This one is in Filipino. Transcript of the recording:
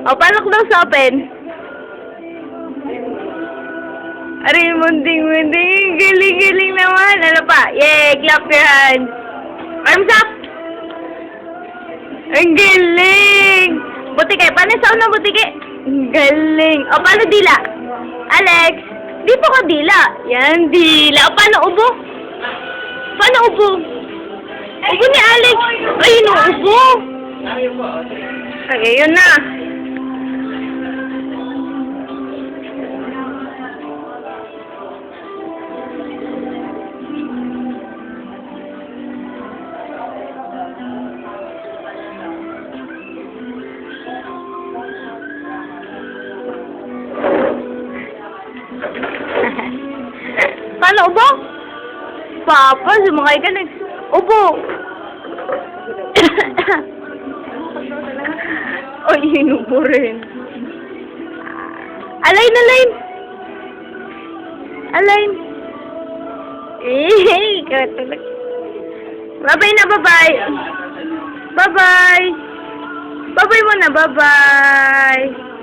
O, paano close open? Aray, munding-munding. Galing-galing naman. Ano pa? Yay! Clap your hands. Arms up! Ang galing! Butike. Paano sound ng butike? Ang galing. O, paano dila? Alex? Di po ka dila. Yan, dila. O, paano ubo? Paano ubo? Ubo ni Alex. Ay, no, ubo. Okay, yun na. Paano ubo? Papa, sumakay ka na. Ubo. Ay, hinubo rin. Align, align. Align. Eh, katulog. Bye-bye na, bye-bye. Bye-bye. Bye-bye muna, bye-bye.